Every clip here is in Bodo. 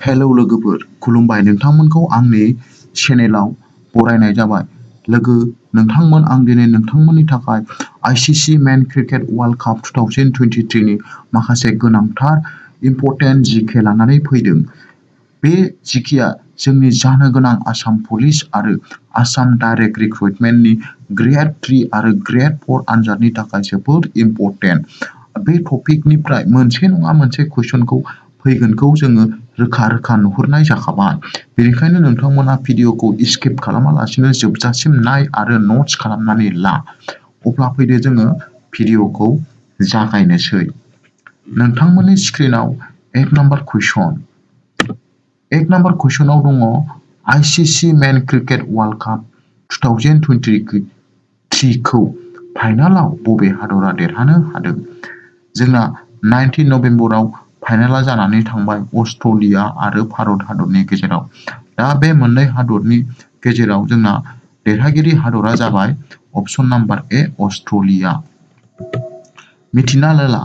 हेलौ लोगोफोर, खुलुमबाय नोंथांमोनखौ आंनि चेनेलाव बरायनाय जाबाय। लोगो नोंथांमोन, आं दिनै नोंथांमोननि थाखाय ICC मेन क्रिकेट वर्ल्ड काप 2023 नि माखासे गोनांथार इम्परटेन्ट जिके लानानै फैदों। बे जिकेआ जोंनि जानो गोनां आसाम पुलिस आरो आसाम डाइरेक्ट रिक्रुटमेन्टनि ग्रेड 3 आरो ग्रेड 4 आनजादनि थाखाय जोबोद इम्परटेन्ट। बे टपिकनिफ्राय मोनसे नङा मोनसे कुइसनखौ फैगोनखौ जोङो रोखा नुहुरनाय जाखाबाय। बेनिखायनो नोंथांमोना भिडिअखौ स्किप खालामालासिनो जोबजासिम नाय आरो नट्स खालामनानै ला। अब्ला फैदो जोङो भिडिअखौ जागायनोसै। नोंथांमोननि स्क्रिनाव 1 नाम्बार कुइसन। 1 नाम्बार कुइसनाव दङ ICC मेन क्रिकेट वर्ल्ड काप 2023 खौ फाइनालाव बबे हादरा देरहानो हादों? जोंना 19 नभेम्बराव फाइनाला जानानै थांबाय अस्ट्रेलिया आरो भारत हादरनि गेजेराव। दा बे मोननै हादरनि गेजेराव जोंना देरहागिरि हादरा जाबाय अपसन नाम्बार ए अस्ट्रेलिया। मिथिना ला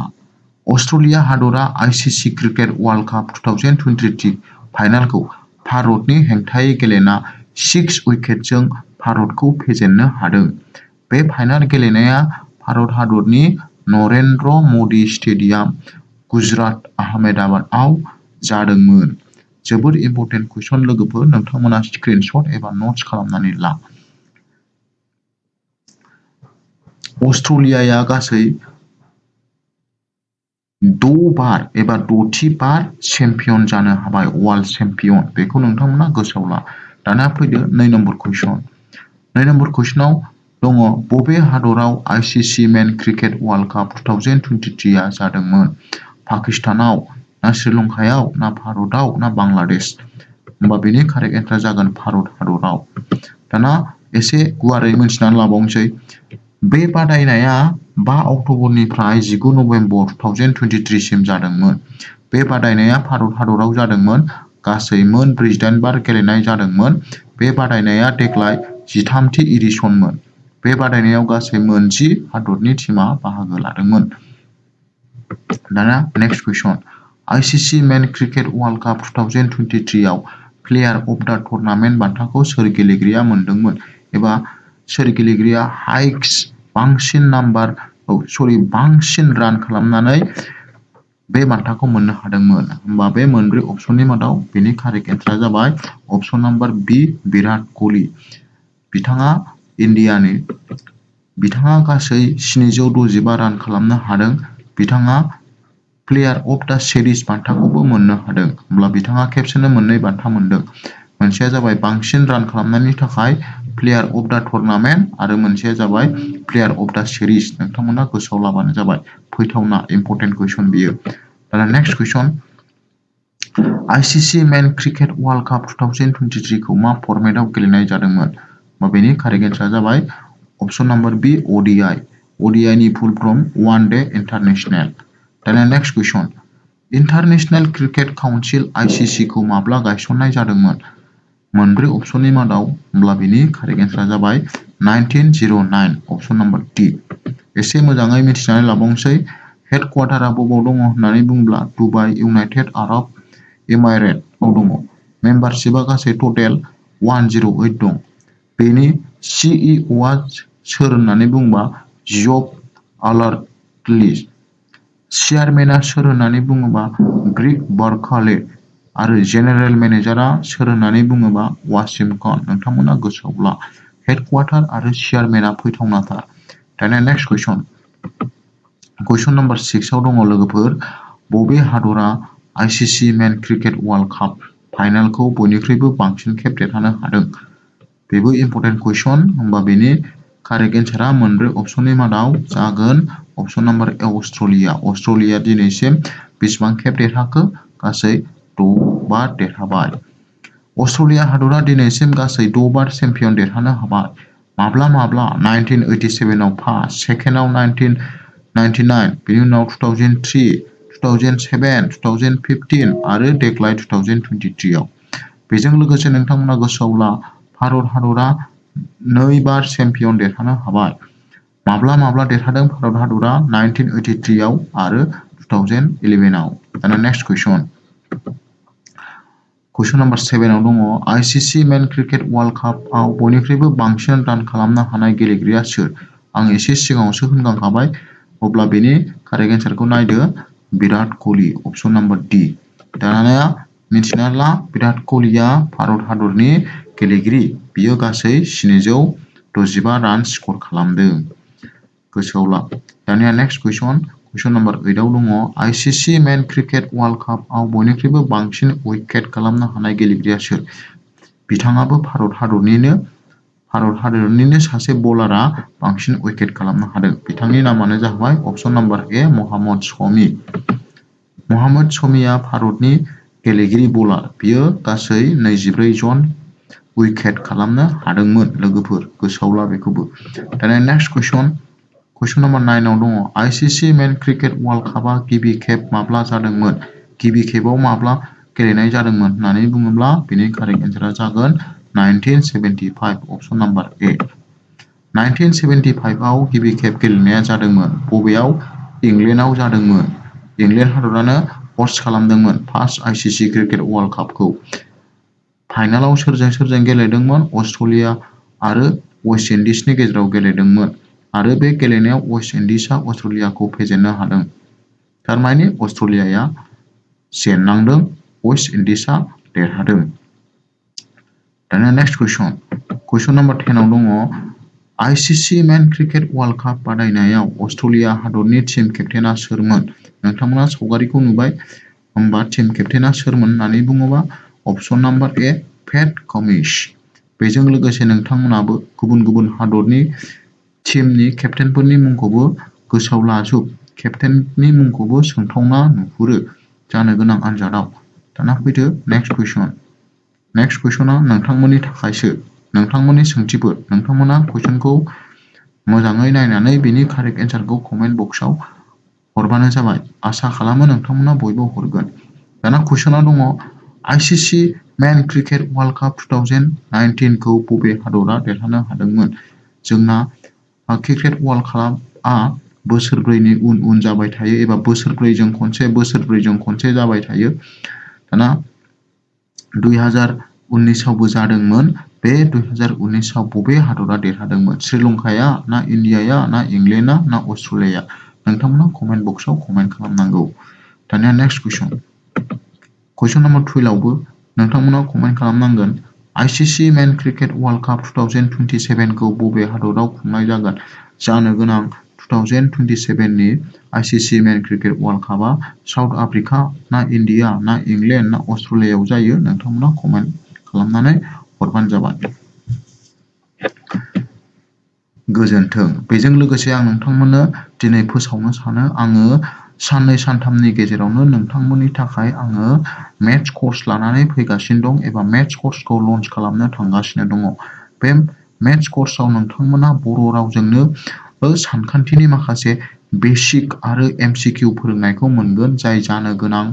अस्ट्रेलिया हादरा ICC क्रिकेट वर्ल्ड काप 2023 फाइनालखौ भारतनि हेंथायै गेलेना 6 उइकेटजों भारतखौ फेजेननो हादों। बे फाइनाल गेलेनाया भारत हादरनि नरेन्द्र मदि स्टेडियाम, गुजरात आहमेदाबादआव जादोंमोन। जोबोद इम्परटेन्ट कुइसन लोगोफोर, नोंथांमोना स्क्रिनशट एबा नट्स खालामनानै ला। अस्ट्रेलियाया गासै 6 बार एबा 6थि बार चेम्पियन जानो हाबाय, वर्ल्ड चेम्पियन। बेखौ नोंथांमोना गोसोआव ला। दाना फैदो 2 नम्बर कुइसन। 2 नम्बर कुइसनाव दङ बबे हादराव ICC मेन क्रिकेट वर्ल्ड काप 2023 आ जादोंमोन? पाकिस्तानाव, ना श्रीलंकायाव, ना भारतआव, ना बांलादेश? होमबा बेनि कारेक्ट एन्सार जागोन भारत हादराव। दाना एसे गुवारै मिथिनानै लाबावनोसै। बे बादायनाया 5 अक्ट'बरनिफ्राय 19 नभेम्बर 2023 सिम जादोंमोन। बे बादायनाया भारत हादराव जादोंमोन। गासै मोन 48 बार गेलेनाय जादोंमोन। बे बादायनाया देग्लाय 13थि एडिशनमोन। बे बादायनायाव गासै मोन 10 हादरनि टीमा बाहागो लादोंमोन। दाना नेक्स्ट कुइसन। ICC मेन क्रिकेट वर्ल्ड काप 2023 आव प्लेयार अफ द टुर्नामेन्ट बान्थाखौ सोर गेलेगिरिया मोनदोंमोन? एबा सोर गेलेगिरिया बांसिन रान खालामनानै बे बान्थाखौ मोननो हादोंमोन? होमबा बे मोनब्रै अपसननि मादाव बेनि कारेक्ट एन्सारा जाबाय अपसन नाम्बार बी, विराट कोहली। बिथाङा इन्डियानि। बिथाङा गासै 765 रान खालामनो हादों। बिथाङा प्लेयार अफ द सिरिज बान्थाखौबो मोननो हादों। होमब्ला बिथाङा खेबसेनो मोननै बान्था मोनदों। मोनसेया जाबाय बांसिन रान खालामनायनि थाखाय प्लेयार अफ द टुर्नामेन्ट आरो मोनसेया जाबाय प्लेयार अफ द सिरिज। नोंथांमोना गोसोआव लाबानो जाबाय। फैथावना इम्परटेन्ट कुइसन बियो। दाना नेक्स्ट कुइसन। ICC मेन क्रिकेट वर्ल्ड काप 2023 खौ मा फर्मेटआव गेलेनाय जादोंमोन? बेनि कारेक्ट एन्सारा जाबाय अपसन नाम्बार बी, ODI। ODI नि full form one day international. दाना नेक्स्ट कुइसन। इन्टारनेशनेल क्रिकेट काउन्सिल ICC खौ माब्ला गायसननाय जादोंमोन? मोनब्रै अपसननि मादाव, होमब्ला बेनि कारेक्ट एन्सारा जाबाय 1909, अपसन नाम्बार डी। एसे मोजाङै मिथिनानै लाबावनोसै। हेडक्वार्टारआ बबाव दङ होननानै बुङोब्ला दुबाइ, इउनाइटेड आरब एमारेटआव दङ। मेम्बारशिपआ गासै टटेल 108 दं। बेनि CEOआ सोर होननानै बुङोबा जब आलार्टलिस। चेयारमेनआ सोर होननानै बुङोबा ग्रेग बार्काले आरो जेनेरेल मेनेजारआ सोर होननानै बुङोबा वासिम खान। नोंथांमोना गोसोआव ला। हेडक्वार्टार आरो चेयारमेनआ फैथावनाथार। दाना नेक्स्ट कुइसन। कुइसन नाम्बार 6 आव दङ लोगोफोर बबे हादरा ICC मेन क्रिकेट वर्ल्ड काप फाइनालखौ बयनिख्रुइबो बांसिन खेब देरहानो हादों? बेबो इम्परटेन्ट कुइसन। होमबा बेनि कारेक्ट एन्सारा मोनब्रै अपसननि मादाव जागोन अपसन नाम्बार ए, अस्ट्रेलिया। अस्ट्रेलिया दिनैसिम बेसेबां खेब देरहाखो? गासै 6 बार देरहाबाय। अस्ट्रेलिया हादरा दिनैसिम गासै 6 बार चेम्पियन देरहानो हाबाय। माब्ला 1987 आव फार्स्ट, सेकेन्डआव 1999, बेनि उनाव 2003, 2007, 2015 आरो देग्लाय 2023 आव। बेजों लोगोसे नोंथांमोना गोसोआव ला भारत हादरा 2 बार चेम्पियन देरहानो हाबाय। माब्ला देरहादों भारत हादरा? 1983 आव आरो 2011 आव। दाना नेक्स्ट कुइसन। कुइसन नम्बर 7 आव दङ आईसीसी मेन क्रिकेट वर्ल्ड कापआव बयनिख्रुइबो बांसिन रान खालामनो हानाय गेलेगिरिया सोर? आं एसे सिगाङावसो होनखांखाबाय अब्ला बेनि कारेक्ट एन्सारखौ नायदो विराट कोहली अपसन नम्बर डि। दानिया मिथिना ला विराट कोहलीया भारत हादरनि गेलेगिरि बियो गासै 765 रान स्कर खालामदों गोसोआव ला। दानिया नेक्स्ट कुइसन नम्बर 8 आव दङ आईसीसी मेन क्रिकेट वर्ल्ड कापआव बयनिख्रुइबो बांसिन उइकेट खालामनो हानाय गेलेगिरिया सोर? बिथाङाबो भारत हादरनिनो सासे बलारआ बांसिन उइकेट खालामनो हादों। बिथांनि नामानो जाबाय अपसन नम्बर ए मोहम्मद शमी। मोहम्मद शमीआ भारतनि गेलेगिरि बलार बियो गासै 24 जन उइकेट खालामनो हादोंमोन लोगोफोर गोसोआव ला बेखौबो। दानिया नेक्स्ट कुइसन नम्बर 9 आव दङ आईसीसी मेन क्रिकेट वर्ल्ड कापआ गिबि खेब माब्ला जादोंमोन? गिबि खेबाव माब्ला गेलेनाय जादोंमोन होननानै बुङोब्ला बेनि कारेक्ट एन्सारा जागोन 1975 अपसन नम्बर ए। 1975 आव गिबि खेब गेलेनाया जादोंमोन बबेयाव? इंलेन्डआव जादोंमोन। इंलेन्ड हादरानो हस्ट खालामदोंमोन फार्स्ट आईसीसी क्रिकेट वर्ल्ड कापखौ। फाइनालाव सोरजों गेलेदोंमोन? अस्ट्रेलिया आरो वेस्ट इंडिजनि गेजेराव गेलेदोंमोन आरो बे गेलेनायाव वेस्ट इंडिजआ अस्ट्रेलियाखौ फेजेननो हादों। थारमाने अस्ट्रेलियाया जेननांदों वेस्ट इंडिजआ देरहादों। दानिया नेक्स्ट कुइसन नम्बर 10 आव दङ आईसीसी मेन क्रिकेट वर्ल्ड काप बादायनायाव अस्ट्रेलिया हादरनि टीम केप्टेना सोरमोन? नोंथांमोना सावगारिखौ नुबाय होमबा टीम केप्टेना सोरमोन होननानै बुङोबा अपसन नम्बर ए पेट कमिन्स। बेजों लोगोसे नोंथांमोनाबो गुबुन हादरनि टीमनि केप्टेनफोरनि मुंखौबो गोसोआव लाजोब। केप्टेननि मुंखौबो सोंथावना नुहुरो जानो गोनां आनजादाव। दाना फैदो नेक्स्ट कुइसना नोंथांमोननि थाखायसो नोंथांमोननि सोंथिफोर। नोंथांमोना कुइसनखौ मोजाङै नायनानै बेनि कारेक्ट एन्सारखौ कमेन्ट बक्सआव हरबानो जाबाय। आसा खालामो नोंथांमोना बयबो हरगोन। दाना कुइसना दङ आईसीसी मेन क्रिकेट वर्ल्ड काप 2019 खौ बबे हादरा देरहानो हादोंमोन? जोंना क्रिकेट वर्ल्ड कापआ बोसोरब्रैनि उन जाबाय थायो एबा बोसोरब्रैजों खनसे जाबाय थायो। दाना 2019 आवबो जादोंमोन। बे 2019 आव बबे हादरा देरहादोंमोन? श्रीलंकाया ना इन्डियाया ना इंलेन्डआ ना अस्ट्रेलियाया? नोंथांमोना कमेन्ट बक्सआव कमेन्ट खालामनांगौ। दानिया नेक्स्ट कुइसन नम्बर 12 आवबो नोंथांमोना कमेन्ट खालामनांगोन आईसीसी मेन क्रिकेट वर्ल्ड काप 2027 खौ बबे हादराव खुंनाय जागोन? जानो गोनां 2027 नि आईसीसी मेन क्रिकेट वर्ल्ड कापआ साउथ आफ्रिका ना इन्डिया ना इंलेन्ड ना अस्ट्रेलियायाव जायो? नोंथांमोना कमेन्ट खालामनानै हरबानो जाबाय। गोजोन्थों। बेजों लोगोसे आं नोंथांमोननो दिनै फोसावनो सानो आङो साननै सानथामनि गेजेरावनो नोंथांमोननि थाखाय आङो मेथ्स कर्स लानानै फैगासिनो दं एबा मेथ्स कर्सखौ लन्च खालामनो थांगासिनो दङ। बे मेथ्स कर्सआव नोंथांमोना बर' रावजोंनो सानखान्थिनि माखासे बेसिक आरो एमसिकिउ फोरोंनायखौ मोनगोन जाय जानो गोनां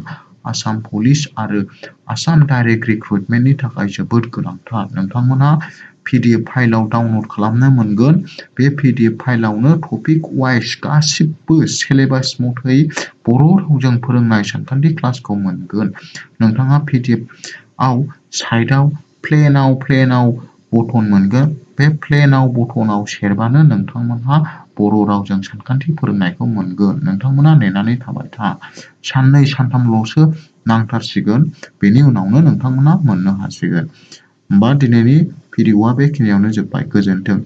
आसाम पुलिस आरो आसाम डाइरेक्ट रिक्रुटमेन्टनि थाखाय जोबोद गोनांथार। नोंथांमोना PDF फाइलाव डाउनलड खालामनो मोनगोन। बे PDF फाइलावनो टपिक वाइज गासिबो सिलेबास मथै बर' रावजों फोरोंनाय सानखान्थि क्लासखौ मोनगोन। नोंथाङा PDF आव साइडआव प्लेनाव बटन मोनगोन। बे प्लेनाव बटनाव सेरबानो नोंथांमोनहा बर' रावजों सानखान्थि फोरोंनायखौ मोनगोन। नोंथांमोना नेनानै थाबाय था। साननै सानथामल'सो नांथारसिगोन बेनि उनावनो नोंथांमोना मोननो हासिगोन। होमबा दिनैनि भिडिअ'आ बेखिनियावनो जोब्बाय। गोजोन्थों।